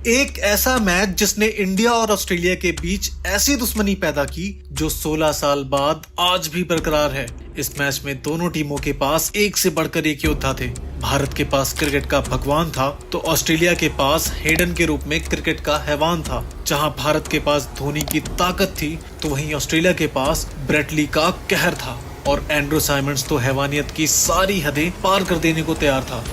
एक ऐसा मैच जिसने इंडिया और ऑस्ट्रेलिया के बीच ऐसी दुश्मनी पैदा की जो 16 साल बाद आज भी बरकरार है। इस मैच में दोनों टीमों के पास एक से बढ़कर एक योद्धा थे। भारत के पास क्रिकेट का भगवान था तो ऑस्ट्रेलिया के पास हेडन के रूप में क्रिकेट का हैवान था। जहां भारत के पास धोनी की ताकत थी तो वहीं ऑस्ट्रेलिया के पास ब्रेट ली का कहर था और एंड्रू साइमंड्स तो हैवानियत की सारी हदें पार कर देने को तैयार था।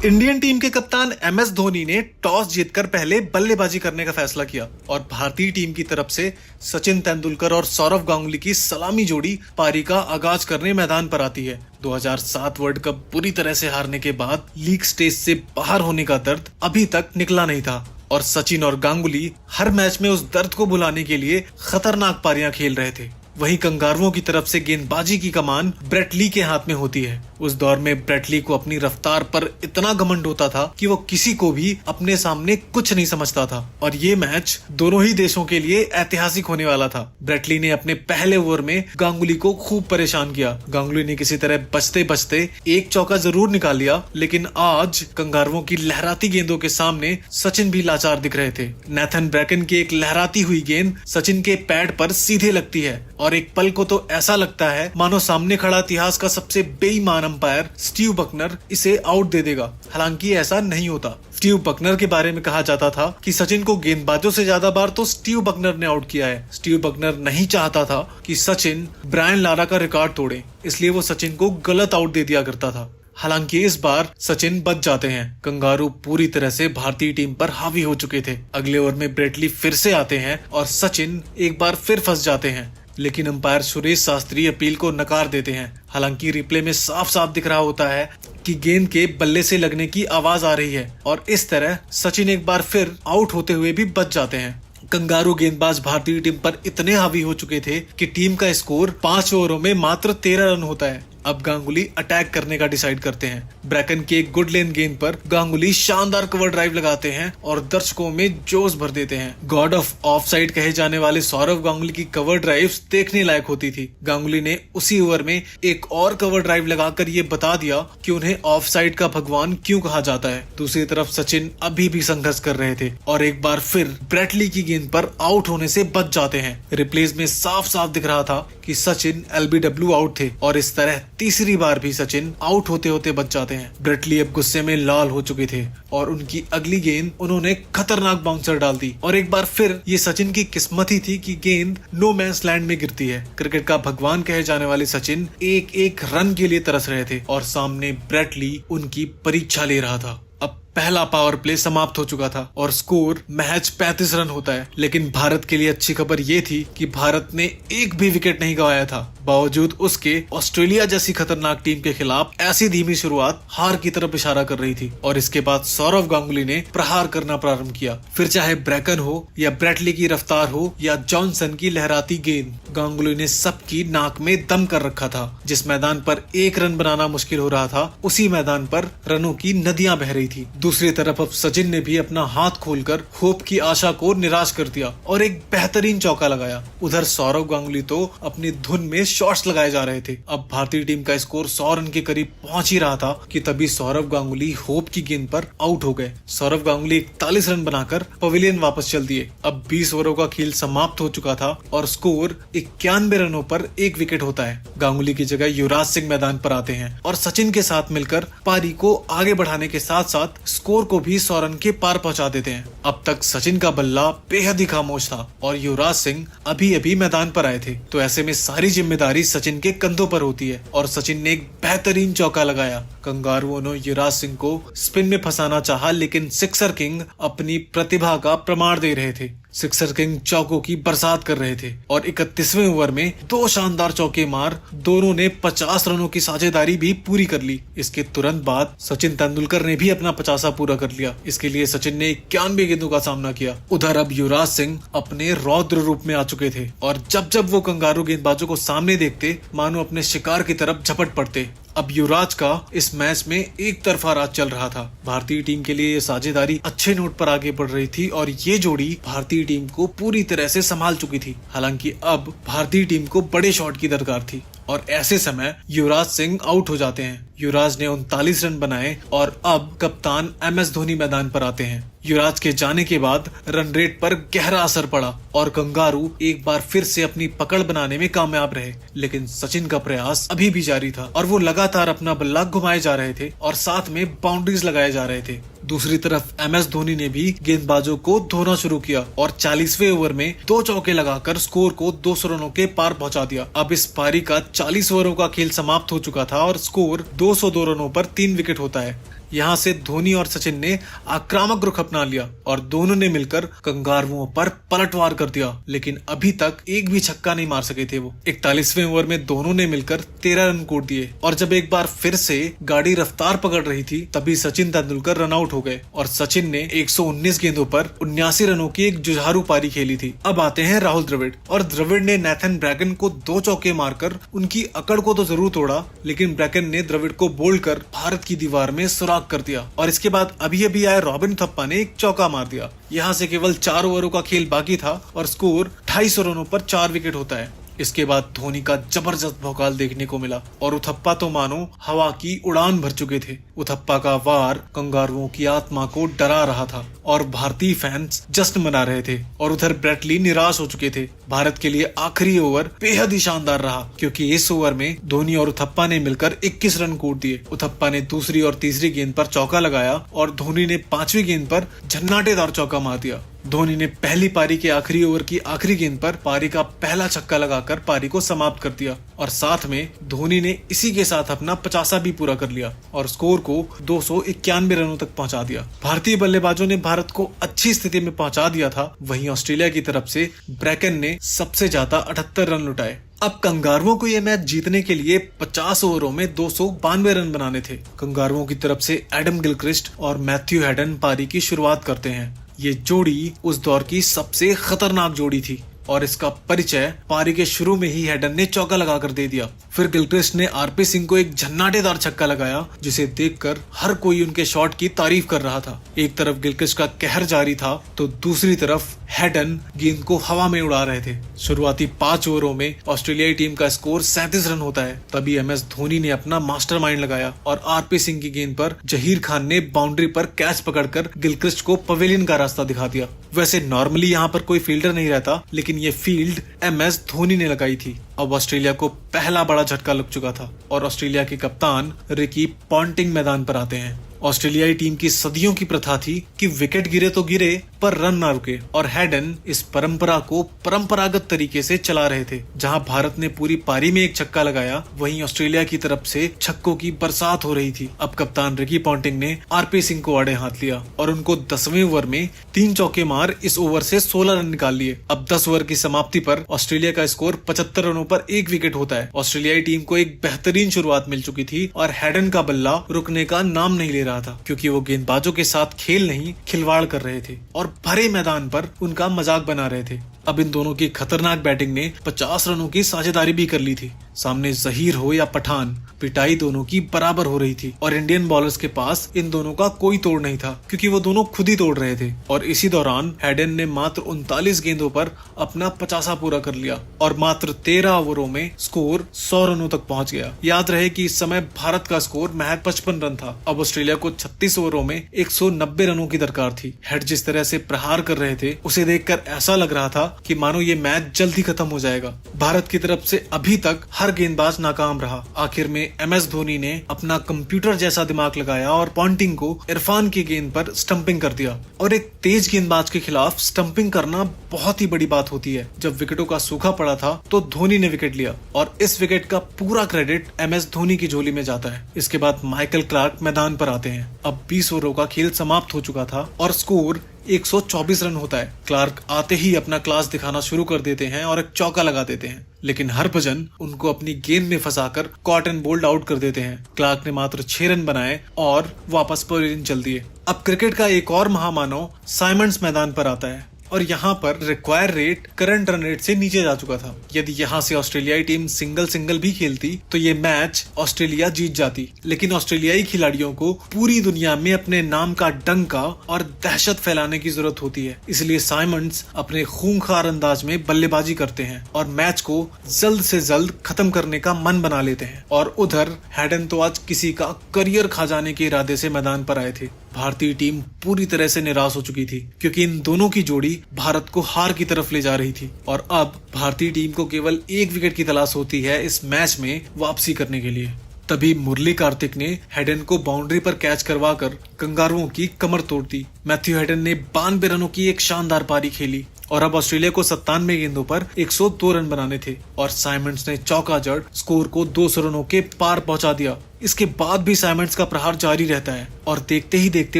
इंडियन टीम के कप्तान MS धोनी ने टॉस जीतकर पहले बल्लेबाजी करने का फैसला किया और भारतीय टीम की तरफ से सचिन तेंदुलकर और सौरव गांगुली की सलामी जोड़ी पारी का आगाज करने मैदान पर आती है। 2007 वर्ल्ड कप बुरी तरह से हारने के बाद लीग स्टेज से बाहर होने का दर्द अभी तक निकला नहीं था और सचिन और गांगुली हर मैच में उस दर्द को भुलाने के लिए खतरनाक पारियां खेल रहे थे। वहीं कंगारुओं की तरफ से गेंदबाजी की कमान ब्रेट ली के हाथ में होती है। उस दौर में ब्रेट ली को अपनी रफ्तार पर इतना घमंड होता था कि वो किसी को भी अपने सामने कुछ नहीं समझता था और ये मैच दोनों ही देशों के लिए ऐतिहासिक होने वाला था। ब्रेट ली ने अपने पहले ओवर में गांगुली को खूब परेशान किया। गांगुली ने किसी तरह बचते बचते एक चौका जरूर निकाल लिया, लेकिन आज कंगारुओं की लहराती गेंदों के सामने सचिन भी लाचार दिख रहे थे। नेथन ब्रैकन की एक लहराती हुई गेंद सचिन के पैड पर सीधे लगती है और एक पल को तो ऐसा लगता है मानो सामने खड़ा इतिहास का सबसे बेईमान अंपायर स्टीव बकनर इसे आउट दे देगा। हालांकि ऐसा नहीं होता। स्टीव बकनर के बारे में कहा जाता था कि सचिन को गेंदबाजों से ज्यादा बार तो स्टीव बकनर ने आउट किया है। स्टीव बकनर नहीं चाहता था कि सचिन ब्रायन लारा का रिकॉर्ड तोड़े, इसलिए वो सचिन को गलत आउट दे दिया करता था। हालांकि इस बार सचिन बच जाते हैं। कंगारू पूरी तरह से भारतीय टीम पर हावी हो चुके थे। अगले ओवर में ब्रेट ली फिर से आते हैं और सचिन एक बार फिर फंस जाते हैं, लेकिन अंपायर सुरेश शास्त्री अपील को नकार देते हैं। हालांकि रिप्ले में साफ साफ दिख रहा होता है कि गेंद के बल्ले से लगने की आवाज आ रही है और इस तरह सचिन एक बार फिर आउट होते हुए भी बच जाते हैं। कंगारू गेंदबाज भारतीय टीम पर इतने हावी हो चुके थे कि टीम का स्कोर 5 ओवरों में मात्र 13 रन होता है। अब गांगुली अटैक करने का डिसाइड करते हैं। ब्रैकन की एक गुड लेन गेंद पर गांगुली शानदार कवर ड्राइव लगाते हैं और दर्शकों में जोश भर देते हैं। गॉड ऑफ ऑफ साइड कहे जाने वाले सौरव गांगुली की कवर ड्राइव्स देखने लायक होती थी। गांगुली ने उसी ओवर में एक और कवर ड्राइव लगाकर ये बता दिया कि उन्हें ऑफ साइड का भगवान क्यों कहा जाता है। दूसरी तरफ सचिन अभी भी संघर्ष कर रहे थे और एक बार फिर ब्रेट ली की गेंद पर आउट होने से बच जाते हैं। रिप्लेस में साफ साफ दिख रहा था कि सचिन LBW आउट थे और इस तरह तीसरी बार भी सचिन आउट होते होते बच जाते हैं। ब्रेट ली अब गुस्से में लाल हो चुके थे और उनकी अगली गेंद उन्होंने खतरनाक बाउंसर डाल दी और एक बार फिर ये सचिन की किस्मत ही थी कि गेंद नो मैंस लैंड में गिरती है। क्रिकेट का भगवान कहे जाने वाले सचिन एक एक रन के लिए तरस रहे थे और सामने ब्रेट ली उनकी परीक्षा ले रहा था। अब पहला पावर प्ले समाप्त हो चुका था और स्कोर महज 35 रन होता है, लेकिन भारत के लिए अच्छी खबर ये थी कि भारत ने एक भी विकेट नहीं गंवाया था। बावजूद उसके ऑस्ट्रेलिया जैसी खतरनाक टीम के खिलाफ ऐसी धीमी शुरुआत हार की तरफ इशारा कर रही थी और इसके बाद सौरव गांगुली ने प्रहार करना प्रारंभ किया। फिर चाहे ब्रैकन हो या ब्रेट ली की रफ्तार हो या जॉनसन की लहराती गेंद, गांगुली ने सबकी नाक में दम कर रखा था। जिस मैदान पर एक रन बनाना मुश्किल हो रहा था उसी मैदान पर रनों की नदियां बह रही थी। दूसरी तरफ अब सचिन ने भी अपना हाथ खोलकर होप की आशा को निराश कर दिया और एक बेहतरीन चौका लगाया। उधर सौरव गांगुली तो अपनी धुन में शॉट्स लगाए जा रहे थे। अब भारतीय टीम का स्कोर 100 रन के करीब पहुंच ही रहा था कि तभी सौरव गांगुली होप की गेंद पर आउट हो गए। सौरव गांगुली 41 रन बनाकर पवेलियन वापस चल दिए। अब 20 ओवरों का खेल समाप्त हो चुका था और स्कोर 91 रनों पर एक विकेट होता है। गांगुली की जगह युवराज सिंह मैदान पर आते हैं और सचिन के साथ मिलकर पारी को आगे बढ़ाने के साथ साथ स्कोर को भी 100 रन के पार पहुंचा देते हैं। अब तक सचिन का बल्ला बेहद ही खामोश था और युवराज सिंह अभी अभी मैदान पर आए थे, तो ऐसे में सारी जिम्मेदारी सचिन के कंधों पर होती है और सचिन ने एक बेहतरीन चौका लगाया। कंगारुओं ने युवराज सिंह को स्पिन में फंसाना चाहा, लेकिन सिक्सर किंग अपनी प्रतिभा का प्रमाण दे रहे थे। सिक्सर किंग चौकों की बरसात कर रहे थे और 31वें ओवर में 2 शानदार चौके मार दोनों ने 50 रनों की साझेदारी भी पूरी कर ली। इसके तुरंत बाद सचिन तेंदुलकर ने भी अपना 50 पूरा कर लिया। इसके लिए सचिन ने 91 गेंदों का सामना किया। उधर अब युवराज सिंह अपने रौद्र रूप में आ चुके थे और जब जब वो कंगारू गेंदबाजों को सामने देखते मानो अपने शिकार की तरफ झपट पड़ते। अब युवराज का इस मैच में एक तरफा राज चल रहा था। भारतीय टीम के लिए ये साझेदारी अच्छे नोट पर आगे बढ़ रही थी और ये जोड़ी भारतीय टीम को पूरी तरह से संभाल चुकी थी। हालांकि अब भारतीय टीम को बड़े शॉट की दरकार थी और ऐसे समय युवराज सिंह आउट हो जाते हैं। युवराज ने 39 रन बनाए और अब कप्तान MS धोनी मैदान पर आते हैं। युवराज के जाने के बाद रन रेट पर गहरा असर पड़ा और कंगारू एक बार फिर से अपनी पकड़ बनाने में कामयाब रहे, लेकिन सचिन का प्रयास अभी भी जारी था और वो लगातार अपना बल्ला घुमाए जा रहे थे और साथ में बाउंड्रीज लगाए जा रहे थे। दूसरी तरफ MS धोनी ने भी गेंदबाजों को धोना शुरू किया और 40वें ओवर में 2 चौके लगाकर स्कोर को 200 रनों के पार पहुंचा दिया। अब इस पारी का 40 ओवरों का खेल समाप्त हो चुका था और स्कोर 202 रनों पर 3 विकेट होता है। यहाँ से धोनी और सचिन ने आक्रामक रुख अपना लिया और दोनों ने मिलकर कंगारुओं पर पलटवार कर दिया, लेकिन अभी तक एक भी छक्का नहीं मार सके थे वो। 41वें ओवर में दोनों ने मिलकर 13 रन कोट दिए और जब एक बार फिर से गाड़ी रफ्तार पकड़ रही थी तभी सचिन तेंदुलकर रन आउट हो गए और सचिन ने 119 गेंदों पर 79 रनों की एक जुझारू पारी खेली थी। अब आते हैं राहुल द्रविड़ और द्रविड़ ने नेथन ब्रैगन को 2 चौके मारकर उनकी अकड़ को तो जरूर तोड़ा, लेकिन ब्रैगन ने द्रविड़ को बोल्ड कर भारत की दीवार में सुराग कर दिया और इसके बाद अभी अभी आए रॉबिन थप्पा ने एक चौका मार दिया। यहाँ से केवल 4 ओवरों का खेल बाकी था और स्कोर 250 रनों पर 4 विकेट होता है। इसके बाद धोनी का जबरदस्त भौकाल देखने को मिला और उथप्पा तो मानो हवा की उड़ान भर चुके थे। उथप्पा का वार कंगारुओं की आत्मा को डरा रहा था और भारतीय फैंस जश्न मना रहे थे और उधर ब्रेट ली निराश हो चुके थे। भारत के लिए आखिरी ओवर बेहद ही शानदार रहा क्योंकि इस ओवर में धोनी और उथप्पा ने मिलकर 21 रन कोट दिए। उथप्पा ने दूसरी और तीसरी गेंद पर चौका लगाया और धोनी ने 5वीं गेंद पर झन्नाटेदार चौका मार दिया। धोनी ने पहली पारी के आखिरी ओवर की आखिरी गेंद पर पारी का पहला छक्का लगाकर पारी को समाप्त कर दिया और साथ में धोनी ने इसी के साथ अपना 50 भी पूरा कर लिया और स्कोर को 291 रनों तक पहुंचा दिया। भारतीय बल्लेबाजों ने भारत को अच्छी स्थिति में पहुंचा दिया था। वहीं ऑस्ट्रेलिया की तरफ से ब्रैकन ने सबसे ज्यादा 78 रन लुटाए। अब कंगारुओं को यह मैच जीतने के लिए 50 ओवरों में 292 रन बनाने थे। कंगारुओं की तरफ से एडम गिलक्रिस्ट और मैथ्यू हेडन पारी की शुरुआत करते हैं। ये जोड़ी उस दौर की सबसे खतरनाक जोड़ी थी और इसका परिचय पारी के शुरू में ही हेडन ने चौका लगाकर दे दिया। फिर गिलक्रिस्ट ने आरपी सिंह को एक झन्नाटेदार छक्का लगाया जिसे देखकर हर कोई उनके शॉट की तारीफ कर रहा था। एक तरफ गिलक्रिस्ट का कहर जारी था तो दूसरी तरफ हेडन गेंद को हवा में उड़ा रहे थे। शुरुआती 5 ओवरों में ऑस्ट्रेलियाई टीम का स्कोर 37 रन होता है। तभी MS धोनी ने अपना मास्टरमाइंड लगाया और आरपी सिंह की गेंद पर जहीर खान ने बाउंड्री पर कैच पकड़कर गिलक्रिस्ट को पवेलियन का रास्ता दिखा दिया। वैसे नॉर्मली यहाँ पर कोई फील्डर नहीं रहता, लेकिन ये फील्ड MS धोनी ने लगाई थी। अब ऑस्ट्रेलिया को पहला बड़ा झटका लग चुका था और ऑस्ट्रेलिया के कप्तान रिकी पॉन्टिंग मैदान पर आते हैं। ऑस्ट्रेलियाई टीम की सदियों की प्रथा थी कि विकेट गिरे तो गिरे पर रन ना रुके और हेडन इस परंपरा को परंपरागत तरीके से चला रहे थे। जहां भारत ने पूरी पारी में एक छक्का लगाया, वहीं ऑस्ट्रेलिया की तरफ से छक्कों की बरसात हो रही थी। अब कप्तान रिकी पॉन्टिंग ने आरपी सिंह को आड़े हाथ लिया और उनको 10वें ओवर में 3 चौके मार इस ओवर से 16 रन निकाल लिए। अब 10 ओवर की समाप्ति पर ऑस्ट्रेलिया का स्कोर 75 रनों पर 1 विकेट होता है। ऑस्ट्रेलियाई टीम को एक बेहतरीन शुरुआत मिल चुकी थी और हेडन का बल्ला रुकने का नाम नहीं ले रहा था क्योंकि वो गेंदबाजों के साथ खेल नहीं खिलवाड़ कर रहे थे और भरे मैदान पर उनका मजाक बना रहे थे। अब इन दोनों की खतरनाक बैटिंग ने 50 रनों की साझेदारी भी कर ली थी। सामने जहीर हो या पठान, पिटाई दोनों की बराबर हो रही थी और इंडियन बॉलर्स के पास इन दोनों का कोई तोड़ नहीं था क्योंकि वो दोनों खुद ही तोड़ रहे थे। और इसी दौरान हेडन ने मात्र 39 गेंदों पर अपना 50 पूरा कर लिया और मात्र 13 ओवरों में स्कोर 100 रनों तक पहुंच गया। याद रहे कि इस समय भारत का स्कोर महज 55 रन था। अब ऑस्ट्रेलिया को 36 ओवरों में 190 रनों की दरकार थी। हेड जिस तरह से प्रहार कर रहे थे उसे देखकर ऐसा लग रहा था कि मानो ये मैच जल्द ही खत्म हो जाएगा। भारत की तरफ से अभी तक हर गेंदबाज नाकाम रहा। आखिर में MS धोनी ने अपना कंप्यूटर जैसा दिमाग लगाया और पॉन्टिंग को इरफान की गेंद पर स्टंपिंग कर दिया। और एक तेज गेंदबाज के खिलाफ स्टंपिंग करना बहुत ही बड़ी बात होती है। जब विकेटों का सूखा पड़ा था तो धोनी ने विकेट लिया और इस विकेट का पूरा क्रेडिट MS धोनी की झोली में जाता है। इसके बाद माइकल क्लार्क मैदान पर आते हैं। अब 20 ओवरों का खेल समाप्त हो चुका था और स्कोर 124 रन होता है। क्लार्क आते ही अपना क्लास दिखाना शुरू कर देते हैं और एक चौका लगा देते हैं, लेकिन हरभजन उनको अपनी गेंद में फंसाकर कॉट एंड बोल्ड आउट कर देते हैं। क्लार्क ने मात्र 6 रन बनाए और वापस पवेलियन चल दिए। अब क्रिकेट का एक और महामानव साइमंड्स मैदान पर आता है और यहाँ पर require rate current run rate से नीचे जा चुका था। यदि यहाँ से ऑस्ट्रेलियाई टीम सिंगल भी खेलती तो ये मैच ऑस्ट्रेलिया जीत जाती, लेकिन ऑस्ट्रेलियाई खिलाड़ियों को पूरी दुनिया में अपने नाम का डंका और दहशत फैलाने की जरूरत होती है। इसलिए साइमंड्स अपने खूंखार अंदाज में बल्लेबाजी करते हैं और मैच को जल्द से जल्द खत्म करने का मन बना लेते हैं। और उधर हैडन तो आज किसी का करियर खा जाने के इरादे से मैदान पर आए थे। भारतीय टीम पूरी तरह से निराश हो चुकी थी क्योंकि इन दोनों की जोड़ी भारत को हार की तरफ ले जा रही थी और अब भारतीय टीम को केवल 1 विकेट की तलाश होती है इस मैच में वापसी करने के लिए। तभी मुरली कार्तिक ने हेडन को बाउंड्री पर कैच करवाकर कंगारुओं की कमर तोड़ दी। मैथ्यू हेडन ने 92 रनों की एक शानदार पारी खेली और अब ऑस्ट्रेलिया को 97 गेंदों पर 102 रन बनाने थे और साइमंड्स ने चौका जड़ स्कोर को 200 रनों के पार पहुंचा दिया। इसके बाद भी साइमंड्स का प्रहार जारी रहता है और देखते ही देखते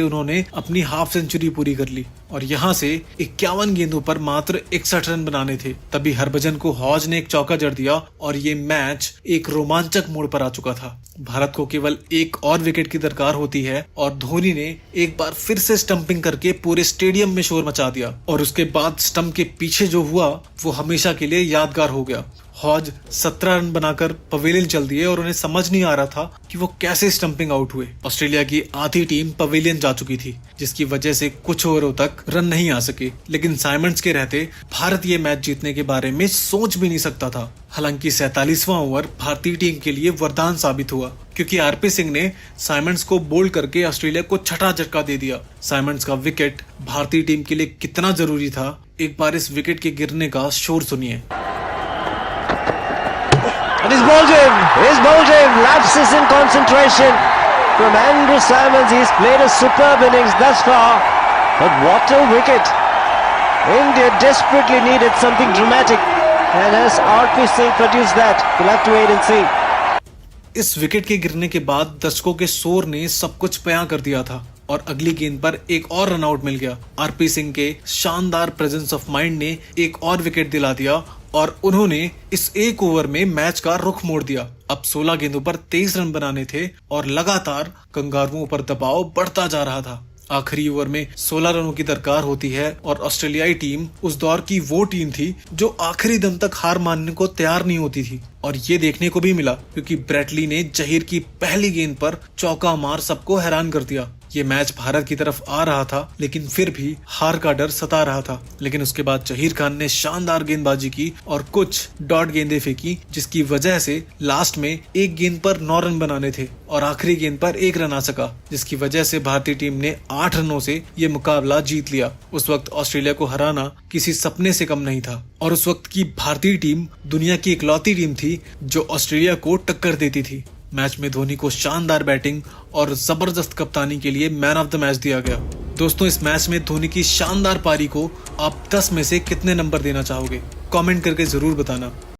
उन्होंने अपनी हाफ सेंचुरी पूरी कर ली और यहाँ से 51 गेंदों पर मात्र 61 रन बनाने थे। तभी हरभजन को हॉज ने एक चौका जड़ दिया और ये मैच एक रोमांचक मोड़ पर आ चुका था। भारत को केवल एक और विकेट की दरकार होती है और धोनी ने एक बार फिर से स्टंपिंग करके पूरे स्टेडियम में शोर मचा दिया और उसके बाद स्टंप के पीछे जो हुआ वो हमेशा के लिए यादगार हो गया। हॉज 17 रन बनाकर पवेलियन चल दिए और उन्हें समझ नहीं आ रहा था कि वो कैसे स्टंपिंग आउट हुए। ऑस्ट्रेलिया की आधी टीम पवेलियन जा चुकी थी जिसकी वजह से कुछ ओवरों तक रन नहीं आ सके, लेकिन साइमंड्स के रहते भारत ये मैच जीतने के बारे में सोच भी नहीं सकता था। हालांकि 47वां ओवर भारतीय टीम के लिए वरदान साबित हुआ क्योंकि आरपी सिंह ने साइमंड्स को बोल्ड करके ऑस्ट्रेलिया को छठा झटका दे दिया। साइमंड्स का विकेट भारतीय टीम के लिए कितना जरूरी था, एक बार इस विकेट के गिरने का शोर सुनिए। And he's bowled him, lapses in concentration from Andrew Symonds. He's played a superb innings thus far, but what a wicket. India desperately needed something dramatic, and has RP Singh produced that? We'll have to wait and see. इस wicket के गिरने के बाद दर्शकों के शोर ने सब कुछ बयां कर दिया था और अगली गेंद पर एक और रन आउट मिल गया। आरपी सिंह के शानदार प्रेजेंस ऑफ माइंड ने एक और विकेट दिला दिया और उन्होंने इस एक ओवर में मैच का रुख मोड़ दिया। अब 16 गेंदों पर 23 रन बनाने थे और लगातार कंगारुओं पर दबाव बढ़ता जा रहा था। आखिरी ओवर में 16 रनों की दरकार होती है और ऑस्ट्रेलियाई टीम उस दौर की वो टीम थी जो आखिरी दम तक हार मानने को तैयार नहीं होती थी और ये देखने को भी मिला क्योंकि ब्रेटली ने जहीर की पहली गेंद पर चौका मार सबको हैरान कर दिया। ये मैच भारत की तरफ आ रहा था लेकिन फिर भी हार का डर सता रहा था, लेकिन उसके बाद जहीर खान ने शानदार गेंदबाजी की और कुछ डॉट गेंदें फेंकी जिसकी वजह से लास्ट में एक गेंद पर 9 रन बनाने थे और आखिरी गेंद पर 1 रन आ सका, जिसकी वजह से भारतीय टीम ने 8 रनों से ये मुकाबला जीत लिया। उस वक्त ऑस्ट्रेलिया को हराना किसी सपने से कम नहीं था और उस वक्त की भारतीय टीम दुनिया की इकलौती टीम थी जो ऑस्ट्रेलिया को टक्कर देती थी। मैच में धोनी को शानदार बैटिंग और जबरदस्त कप्तानी के लिए मैन ऑफ द मैच दिया गया। दोस्तों, इस मैच में धोनी की शानदार पारी को आप 10 में से कितने नंबर देना चाहोगे? कमेंट करके जरूर बताना।